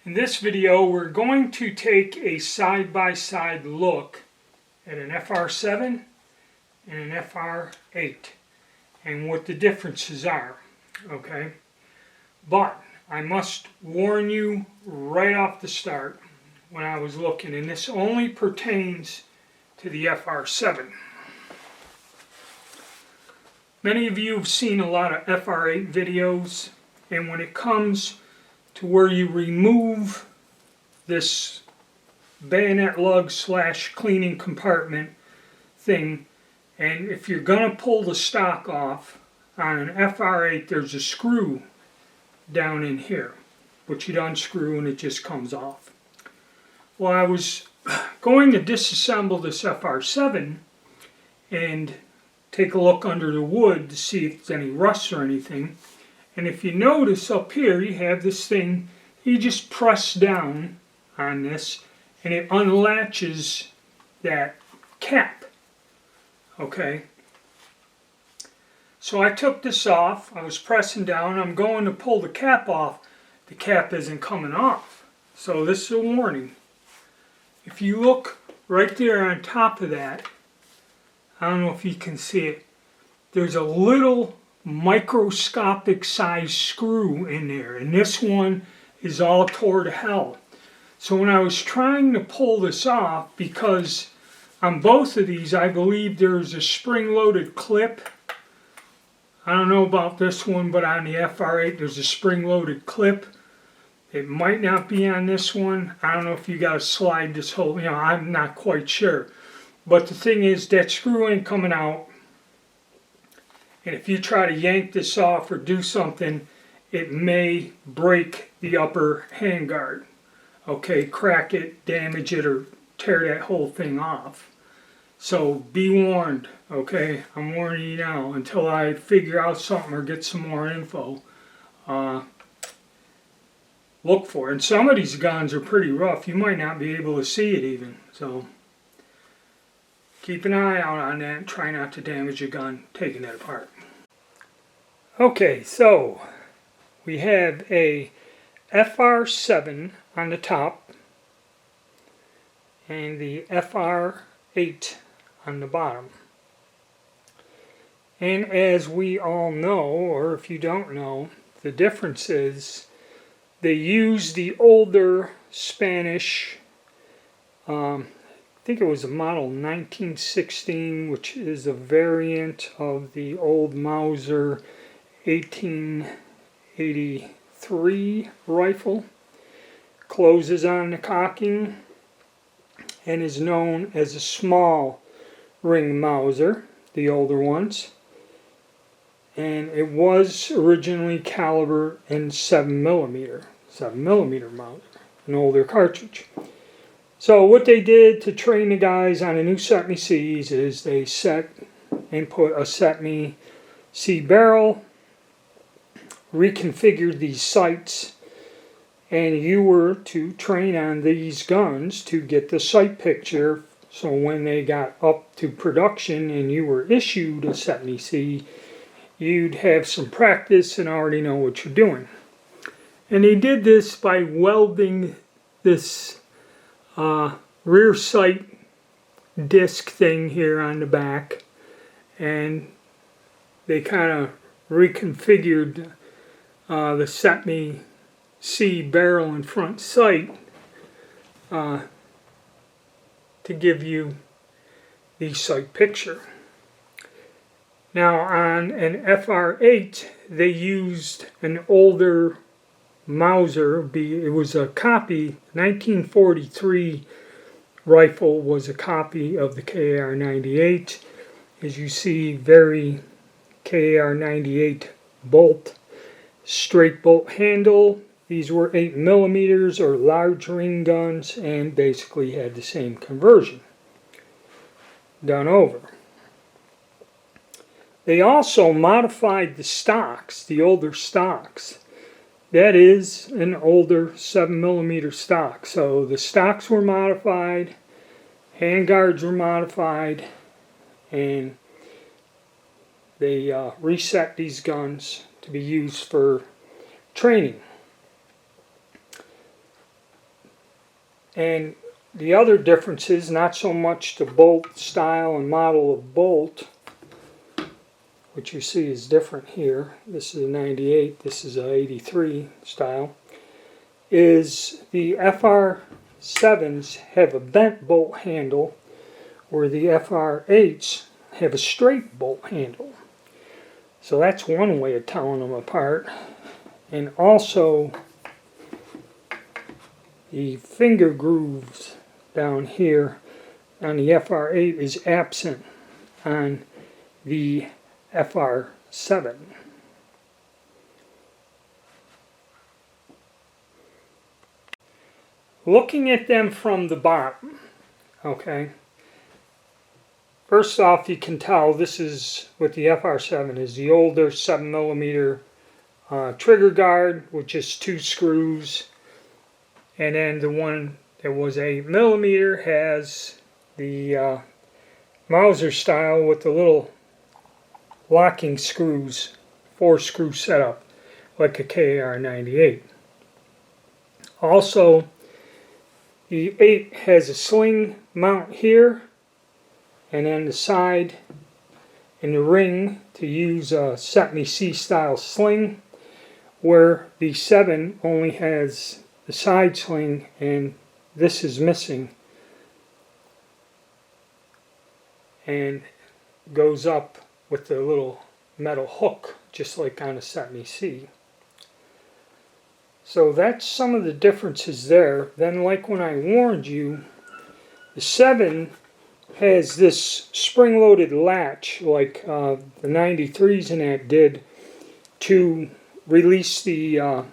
In this video, we're going to take a side-by-side look at an FR7 and an FR8 and what the differences are, okay? But I must warn you right off the start when I was looking, and this only pertains to the FR7. Many of you have seen a lot of FR8 videos, and when it comes to where you remove this bayonet lug / cleaning compartment thing, and if you're going to pull the stock off on an FR8, there's a screw down in here, which you'd unscrew and it just comes off. Well, I was going to disassemble this FR7 and take a look under the wood to see if there's any rust or anything. And if you notice up here, you have this thing, you just press down on this and it unlatches that cap. Okay. So I took this off, I was pressing down, I'm going to pull the cap off, the cap isn't coming off. So this is a warning. If you look right there on top of that, I don't know if you can see it, there's a little microscopic size screw in there, and this one is all tore to hell. So when I was trying to pull this off, because on both of these I believe there's a spring-loaded clip. I don't know about this one, but on the FR8 there's a spring-loaded clip. It might not be on this one. I don't know if you got to slide this whole, I'm not quite sure. But the thing is, that screw ain't coming out. And if you try to yank this off or do something, it may break the upper handguard. Okay, crack it, damage it, or tear that whole thing off. So be warned, okay? I'm warning you now until I figure out something or get some more info. Look for it. And some of these guns are pretty rough. You might not be able to see it even. So keep an eye out on that. Try not to damage your gun taking it apart. Okay, so we have a FR7 on the top and the FR8 on the bottom. And as we all know, or if you don't know, the difference is they use the older Spanish, I think it was a model 1916, which is a variant of the old Mauser 1883 rifle. Closes on the cocking and is known as a small ring Mauser, the older ones. And it was originally caliber in 7mm Mauser, an older cartridge. So what they did to train the guys on the new Set Me Cs is they set and put a Set Me C barrel, reconfigured these sights, and you were to train on these guns to get the sight picture, so when they got up to production and you were issued a Set Me C, you'd have some practice and already know what you're doing. And they did this by welding this rear sight disc thing here on the back, and they kind of reconfigured the Set Me C barrel and front sight to give you the sight picture. Now on an FR8 they used an older Mauser. It was a copy, 1943 rifle was a copy of the KAR-98. As you see, very KAR-98 bolt, straight bolt handle. These were 8mm or large ring guns and basically had the same conversion done over. They also modified the stocks, the older stocks. That is an older 7mm stock. So the stocks were modified, handguards were modified, and they reset these guns to be used for training. And the other difference is not so much the bolt style and model of bolt, which you see is different here. This is a 98, this is a 83 style, is the FR7s have a bent bolt handle where the FR8s have a straight bolt handle. So that's one way of telling them apart. And also the finger grooves down here on the FR8 is absent on the FR7. Looking at them from the bottom, okay, first off you can tell this is, with the FR7, is the older 7mm trigger guard with just 2 screws, and then the one that was 8mm has the Mauser style with the little locking screws, 4-screw setup like a KR98. Also, the 8 has a sling mount here, and then the side and the ring to use a Set-Me-See style sling, where the 7 only has the side sling and this is missing and goes up with the little metal hook just like on a Set-Me-See. So that's some of the differences there. Then, like when I warned you, the 7 has this spring-loaded latch like the 93s and that did to release the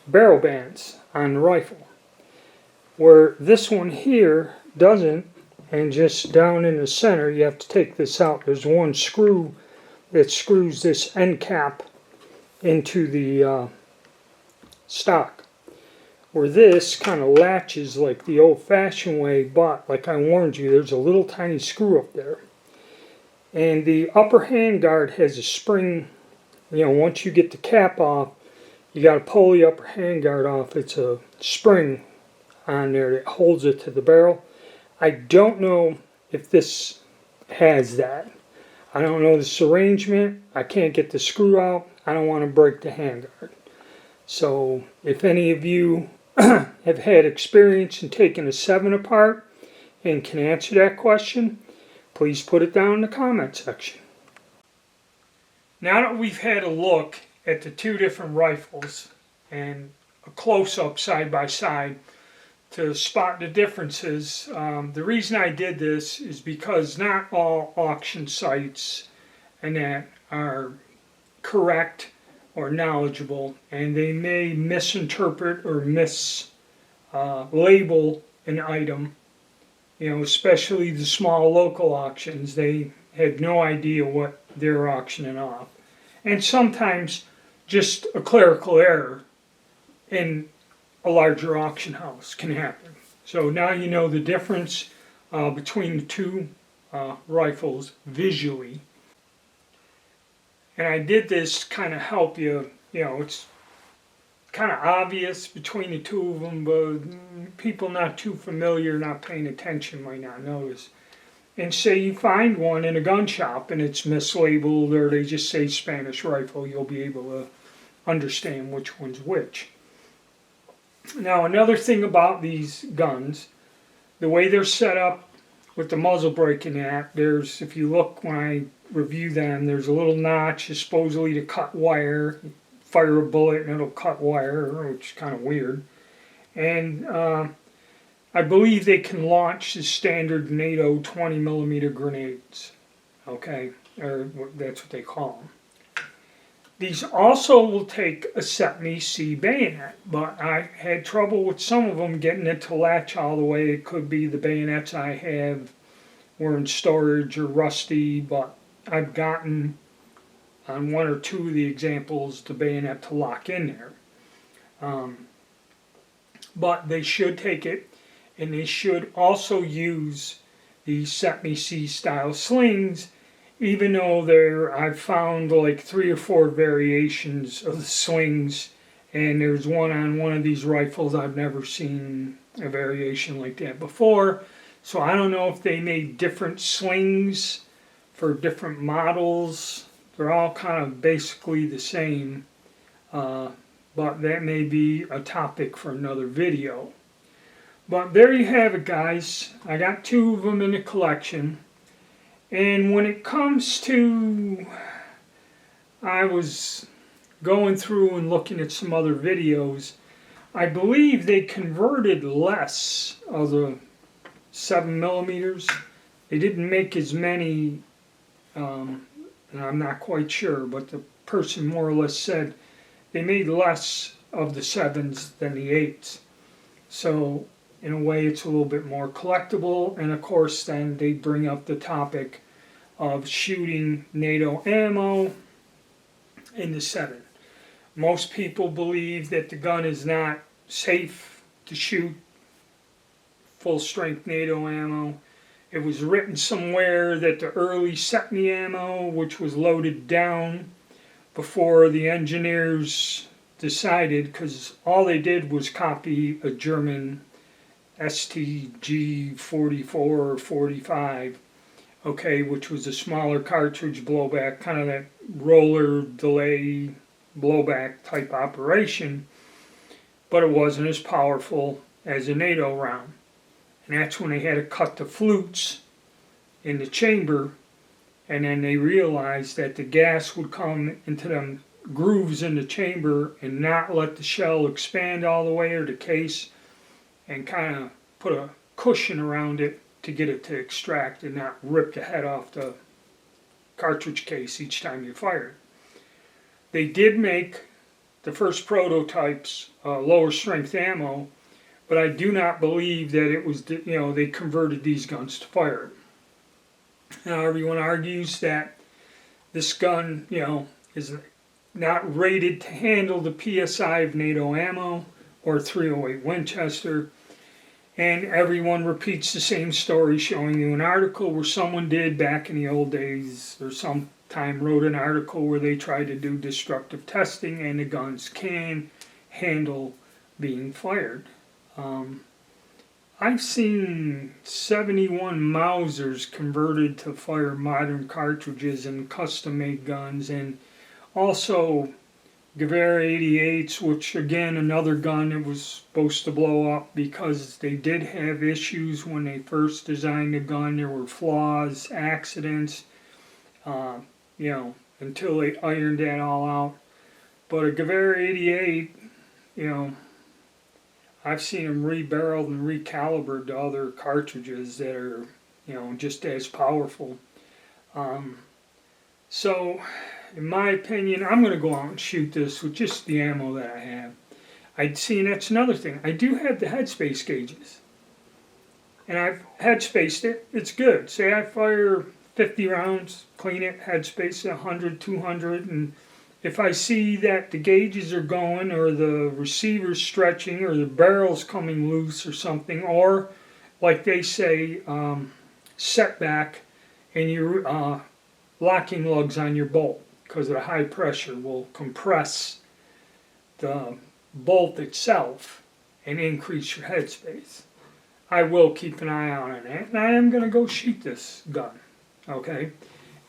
barrel bands on the rifle, where this one here doesn't, and just down in the center you have to take this out. There's one screw that screws this end cap into the stock, where this kind of latches like the old-fashioned way, but like I warned you, there's a little tiny screw up there. And the upper handguard has a spring, once you get the cap off, you got to pull the upper handguard off. It's a spring on there that holds it to the barrel. I don't know if this has that. I don't know this arrangement. I can't get the screw out. I don't want to break the handguard. So if any of you have had experience in taking a 7 apart and can answer that question, please put it down in the comment section. Now that we've had a look at the 2 different rifles and a close-up side by side to spot the differences, the reason I did this is because not all auction sites and that are correct or knowledgeable, and they may misinterpret or mislabel an item. Especially the small local auctions, they had no idea what they're auctioning off. And sometimes just a clerical error in a larger auction house can happen. So now you know the difference between the 2 rifles visually. And I did this kind of help you, it's kind of obvious between the 2 of them, but people not too familiar, not paying attention might not notice. And say you find one in a gun shop and it's mislabeled, or they just say Spanish rifle, you'll be able to understand which one's which. Now another thing about these guns, the way they're set up with the muzzle brake and that, there's, if you look when I review them, there's a little notch supposedly to cut wire. Fire a bullet and it'll cut wire, which is kind of weird. And I believe they can launch the standard NATO 20mm grenades. Okay, or that's what they call them. These also will take a Set-Me-See bayonet, but I had trouble with some of them getting it to latch all the way. It could be the bayonets I have were in storage or rusty, but I've gotten on 1 or 2 of the examples the bayonet to lock in there. But they should take it, and they should also use the Set-Me-See style slings, even though I've found like 3 or 4 variations of the slings, and there's one on one of these rifles I've never seen a variation like that before. So I don't know if they made different slings for different models. They're all kind of basically the same, but that may be a topic for another video. But there you have it, guys. I got 2 of them in the collection. And when it comes to, I was going through and looking at some other videos, I believe they converted less of the 7mm. They didn't make as many, and I'm not quite sure, but the person more or less said they made less of the 7s than the 8s. So in a way it's a little bit more collectible, and of course then they bring up the topic of shooting NATO ammo in the 7. Most people believe that the gun is not safe to shoot full-strength NATO ammo. It was written somewhere that the early SETME ammo, which was loaded down before the engineers decided, because all they did was copy a German STG 44 or 45, okay, which was a smaller cartridge blowback, kind of that roller delay blowback type operation, but it wasn't as powerful as a NATO round. And that's when they had to cut the flutes in the chamber, and then they realized that the gas would come into them grooves in the chamber and not let the shell expand all the way, or the case, and kind of put a cushion around it to get it to extract and not rip the head off the cartridge case each time you fired. They did make the first prototypes lower strength ammo, but I do not believe that it was, they converted these guns to fire. Now everyone argues that this gun, is not rated to handle the PSI of NATO ammo or 308 Winchester. And everyone repeats the same story, showing you an article where someone did back in the old days, or sometime wrote an article where they tried to do destructive testing and the guns can handle being fired. I've seen 71 Mausers converted to fire modern cartridges and custom-made guns, and also Gewehr 88s, which again another gun that was supposed to blow up because they did have issues when they first designed the gun. There were flaws, accidents, until they ironed that all out. But a Gewehr 88, I've seen them rebarreled and recalibrated to other cartridges that are, just as powerful. So, in my opinion, I'm going to go out and shoot this with just the ammo that I have. I'd see, and that's another thing. I do have the headspace gauges. And I've headspaced it. It's good. Say I fire 50 rounds, clean it, headspace 100, 200, and if I see that the gauges are going, or the receiver's stretching, or the barrel's coming loose or something, or like they say, setback, and you're locking lugs on your bolt because of the high pressure will compress the bolt itself and increase your headspace. I will keep an eye out on that, and I am going to go shoot this gun, okay?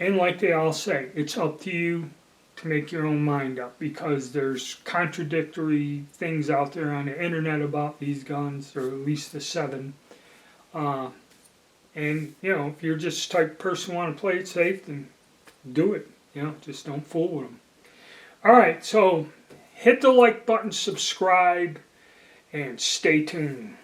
And like they all say, it's up to you to make your own mind up, because there's contradictory things out there on the internet about these guns, or at least the 7. And, if you're just the type of person who want to play it safe, then do it. Just don't fool with them. Alright, so hit the like button, subscribe, and stay tuned.